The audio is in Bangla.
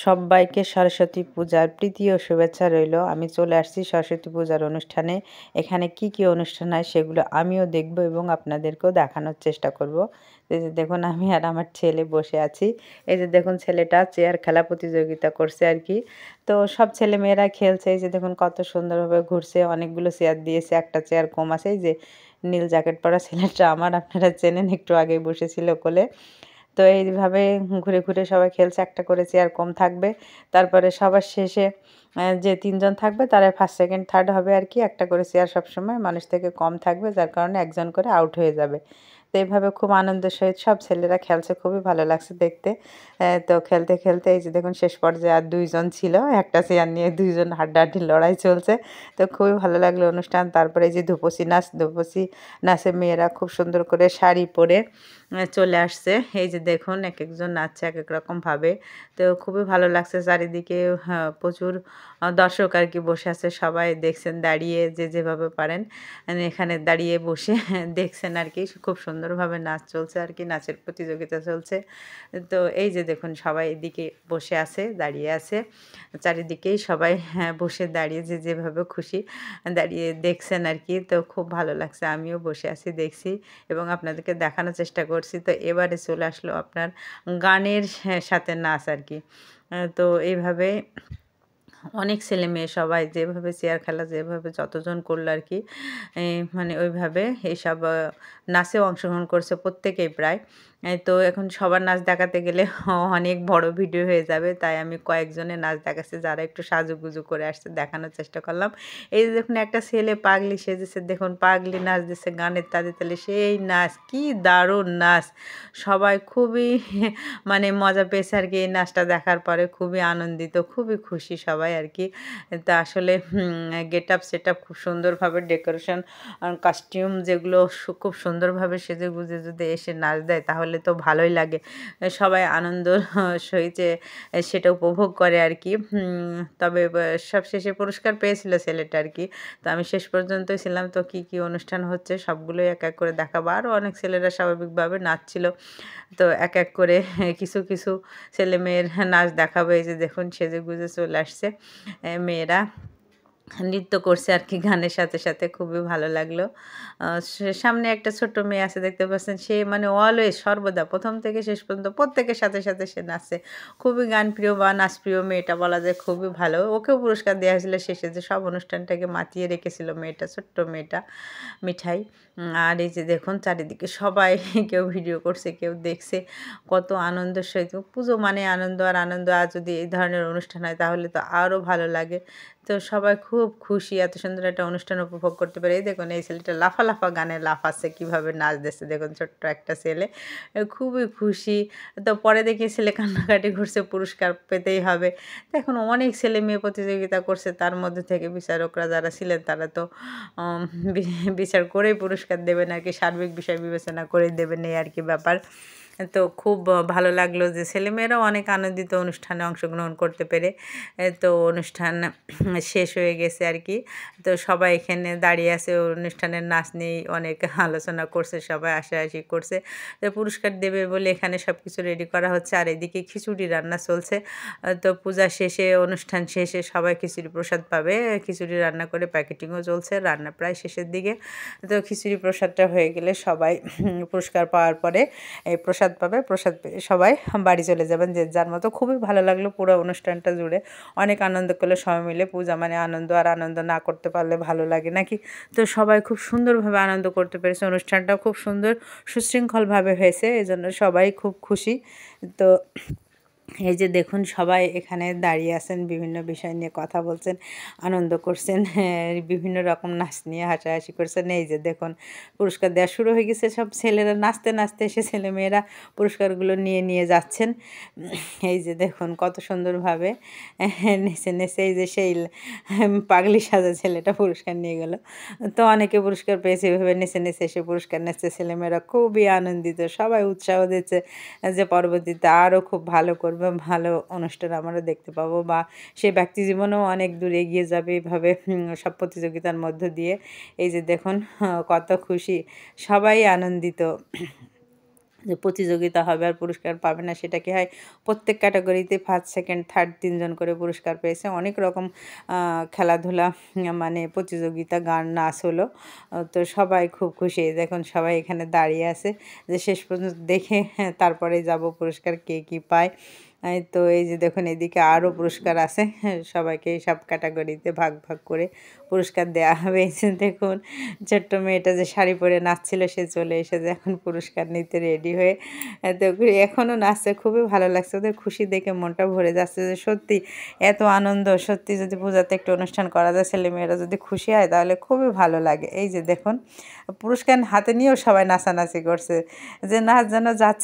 সবাইকে সরস্বতী পূজার প্রীতি ও শুভেচ্ছা রইল। আমি চলে আসছি সরস্বতী পূজার অনুষ্ঠানে। এখানে কি কি অনুষ্ঠান হয় সেগুলো আমিও দেখব এবং আপনাদেরকেও দেখানোর চেষ্টা করব। এই যে দেখুন আমি আর আমার ছেলে বসে আছি। এই যে দেখুন ছেলেটা চেয়ার খেলা প্রতিযোগিতা করছে আর কি। তো সব ছেলেমেয়েরা খেলছে। এই যে দেখুন কত সুন্দরভাবে ঘুরছে। অনেকগুলো চেয়ার দিয়েছে, একটা চেয়ার কম আছে। এই যে নীল জ্যাকেট পরা ছেলেটা আমার, আপনারা চেনেন, একটু আগেই বসেছিল কোলে। তো এইভাবে ঘুরে ঘুরে সবাই খেলছে, একটা করে চেয়ার কম থাকবে। তারপরে সবার শেষে যে ৩ জন থাকবে তারা ফার্স্ট, সেকেন্ড, থার্ড হবে আর কি। একটা করে চেয়ার সবসময় মানুষ থেকে কম থাকবে, যার কারণে একজন করে আউট হয়ে যাবে। তো এইভাবে খুব আনন্দের সহিত সব ছেলেরা খেলছে, খুবই ভালো লাগছে দেখতে। তো খেলতে খেলতে এই যে দেখুন শেষ পর্যায়ে আর ২ জন ছিল, একটা চেয়ার নিয়ে ২ জন হাড্ডাহাড্ডি লড়াই চলছে। তো খুবই ভালো লাগলো অনুষ্ঠান। তারপরে এই যে ধুপসি নাচ, ধুপসি নাচে মেয়েরা খুব সুন্দর করে শাড়ি পরে চলে আসছে। এই যে দেখুন একেকজন নাচছে একেক রকমভাবে। তো খুবই ভালো লাগছে চারিদিকে। প্রচুর দর্শক আর কি বসে আছে। সবাই দেখছেন দাঁড়িয়ে, যে যেভাবে পারেন এখানে দাঁড়িয়ে বসে দেখছেন আর কি। খুব সুন্দরভাবে নাচ চলছে আর কি, নাচের প্রতিযোগিতা চলছে। তো এই যে দেখুন সবাই এদিকে বসে আছে, দাঁড়িয়ে আছে। চারিদিকেই সবাই বসে দাঁড়িয়ে যে যেভাবে খুশি দাঁড়িয়ে দেখছেন আর কি। তো খুব ভালো লাগছে। আমিও বসে আছি দেখছি এবং আপনাদেরকে দেখানোর চেষ্টা করছি। তো এবারে চলে আসলো আপনার গানের সাথে নাচ আর কি। তো এইভাবে অনেক ছেলেমেয়ে সবাই যেভাবে চেয়ার খেলা যেভাবে যতজন করলো আর কি, মানে ওইভাবে এইসব নাচেও অংশগ্রহণ করছে প্রত্যেকেই প্রায়। তো এখন সবার নাচ দেখাতে গেলে অনেক বড় ভিডিও হয়ে যাবে, তাই আমি কয়েকজনের নাচ দেখাচ্ছি যারা একটু সাজুগুজু করে আসছে, দেখানোর চেষ্টা করলাম। এই যে দেখুন একটা ছেলে পাগলি সেজেছে, দেখুন পাগলি নাচ দিচ্ছে গানের তালে তালে, সেই নাচ কি দারুণ নাচ। সবাই খুবই মানে মজা পেয়েছে আর কি এই নাচটা দেখার পরে, খুবই আনন্দিত, খুবই খুশি সবাই আর কি। তা আসলে গেট আপ সেট আপ খুব সুন্দরভাবে ডেকোরেশন, কাস্টিউম যেগুলো খুব সুন্দরভাবে সেজে গুজে যদি এসে নাচ দেয় তাহলে তো ভালোই লাগে। সবাই আনন্দর সহিত সেটা উপভোগ করে আর কি। তবে সবশেষে পুরস্কার পেয়েছিল ছেলেটা আর কি। তো আমি শেষ পর্যন্তই ছিলাম। তো কি কি অনুষ্ঠান হচ্ছে সবগুলোই এক এক করে দেখাবো। আরও অনেক ছেলেরা স্বাভাবিকভাবে নাচছিল। তো এক এক করে কিছু কিছু ছেলেমেয়ের নাচ দেখাবো। এই যে দেখুন সেজেগুজে চলে আসছে মেয়েরা, নৃত্য করছে আর কি গানের সাথে সাথে, খুবই ভালো লাগলো। সামনে একটা ছোট্ট মেয়ে আছে দেখতে পাচ্ছেন, সে মানে অলওয়েজ সর্বদা প্রথম থেকে শেষ পর্যন্ত প্রত্যেকের সাথে সাথে সে নাচছে। খুবই গানপ্রিয় বা নাচপ্রিয় মেয়েটা বলা যায়, খুবই ভালো। ওকেও পুরস্কার দেওয়া হয়েছিল শেষে, যে সব অনুষ্ঠানটাকে মাতিয়ে রেখেছিল মেয়েটা, ছোট্ট মেয়েটা মিঠাই। আর এই যে দেখুন চারিদিকে সবাই কেউ ভিডিও করছে, কেউ দেখছে, কত আনন্দের সহিত। পুজো মানে আনন্দ আর আনন্দ, আর যদি এই ধরনের অনুষ্ঠান হয় তাহলে তো আরও ভালো লাগে। তো সবাই খুব খুশি এত সুন্দর একটা অনুষ্ঠান উপভোগ করতে পারে। এই দেখুন এই ছেলেটা লাফা লাফা গানে লাফাচ্ছে, কীভাবে নাচ দিচ্ছে দেখুন, ছোট্ট একটা ছেলে, খুবই খুশি। তো পরে দেখি ছেলে কান্নাকাটি করছে, পুরস্কার পেতেই হবে। তো এখন অনেক ছেলে মেয়ে প্রতিযোগিতা করছে, তার মধ্যে থেকে বিচারকরা যারা ছিলেন তারা তো বিচার করেই পুরস্কার দেবেন আর কি, সার্বিক বিষয় বিবেচনা করেই দেবেন, এই আর কি ব্যাপার। তো খুব ভালো লাগলো যে ছেলেমেয়েরাও অনেক আনন্দিত অনুষ্ঠানে অংশগ্রহণ করতে পেরে। তো অনুষ্ঠান শেষ হয়ে গেছে আর কি। তো সবাই এখানে দাঁড়িয়ে আছে, অনুষ্ঠানের নাচ নিয়েই অনেক আলোচনা করছে, সবাই হাসাহাসি করছে। তো পুরস্কার দেবে বলে এখানে সব কিছু রেডি করা হচ্ছে, আর এদিকে খিচুড়ি রান্না চলছে। তো পূজা শেষে, অনুষ্ঠান শেষে সবাই খিচুড়ি প্রসাদ পাবে। খিচুড়ি রান্না করে প্যাকেটিংও চলছে, রান্না প্রায় শেষের দিকে। তো খিচুড়ি প্রসাদটা হয়ে গেলে সবাই পুরস্কার পাওয়ার পরে এই প্রসাদ পাবে, প্রসাদ পেয়ে সবাই বাড়ি চলে যাবেন যে যার মতো। খুবই ভালো লাগলো পুরো অনুষ্ঠানটা জুড়ে, অনেক আনন্দ করলে সবাই মিলে। পূজা মানে আনন্দ, আর আনন্দ না করতে পারলে ভালো লাগে নাকি। তো সবাই খুব সুন্দরভাবে আনন্দ করতে পেরেছে, অনুষ্ঠানটাও খুব সুন্দর সুশৃঙ্খলভাবে হয়েছে, এই জন্য সবাই খুব খুশি। তো এই যে দেখুন সবাই এখানে দাঁড়িয়ে আছেন, বিভিন্ন বিষয় নিয়ে কথা বলছেন, আনন্দ করছেন, বিভিন্ন রকম নাচ নিয়ে হাসাহাসি করছেন। এই যে দেখুন পুরস্কার দেওয়া শুরু হয়ে গেছে, সব ছেলেরা নাচতে নাচতে এসে ছেলেমেয়েরা পুরস্কারগুলো নিয়ে নিয়ে যাচ্ছেন। এই যে দেখুন কত সুন্দরভাবে নেচে নেচে, এই যে সেই পাগলি সাজা ছেলেটা পুরস্কার নিয়ে গেল। তো অনেকে পুরস্কার পেয়েছে, এভাবে নেচে নেচে এসে পুরস্কার নিচ্ছে। ছেলেমেয়েরা খুবই আনন্দিত, সবাই উৎসাহ দিচ্ছে যে পরবর্তীতে আরও খুব ভালো করবে, ভালো অনুষ্ঠান আমরা দেখতে পাবো, বা সে ব্যক্তি জীবনেও অনেক দূর এগিয়ে যাবে এভাবে সব প্রতিযোগিতার মধ্য দিয়ে। এই যে দেখুন কত খুশি, সবাই আনন্দিত যে প্রতিযোগিতা হবে আর পুরস্কার পাবে না, সেটা কি হয়? প্রত্যেক ক্যাটাগরিতে ফার্স্ট, সেকেন্ড, থার্ড ৩ জন করে পুরস্কার পেয়েছে। অনেক রকম খেলাধুলা মানে প্রতিযোগিতা, গান, নাচ হলো। তো সবাই খুব খুশি। দেখুন সবাই এখানে দাঁড়িয়ে আছে যে শেষ পর্যন্ত দেখে তারপরে যাব পুরস্কার কে কী পায়। তো এই যে দেখুন এদিকে আরও পুরস্কার আছে। সবাইকে সব ক্যাটাগরিতে ভাগ ভাগ করে পুরস্কার দেয়া হবে। এই যে দেখুন ছোট্ট মেয়েটা যে শাড়ি পরে নাচছিল সে চলে এসেছে এখন পুরস্কার নিতে রেডি হয়ে। তো এখনও নাচছে, খুবই ভালো লাগছে। ওদের খুশি দেখে মনটা ভরে যাচ্ছে যে সত্যি এত আনন্দ, সত্যি যদি পূজাতে একটা অনুষ্ঠান করা যায়, ছেলেমেয়েরা যদি খুশি হয় তাহলে খুবই ভালো লাগে। এই যে দেখুন পুরস্কার হাতে নিয়েও সবাই নাচানাচি করছে, যে নাচ যেন যাচ্ছে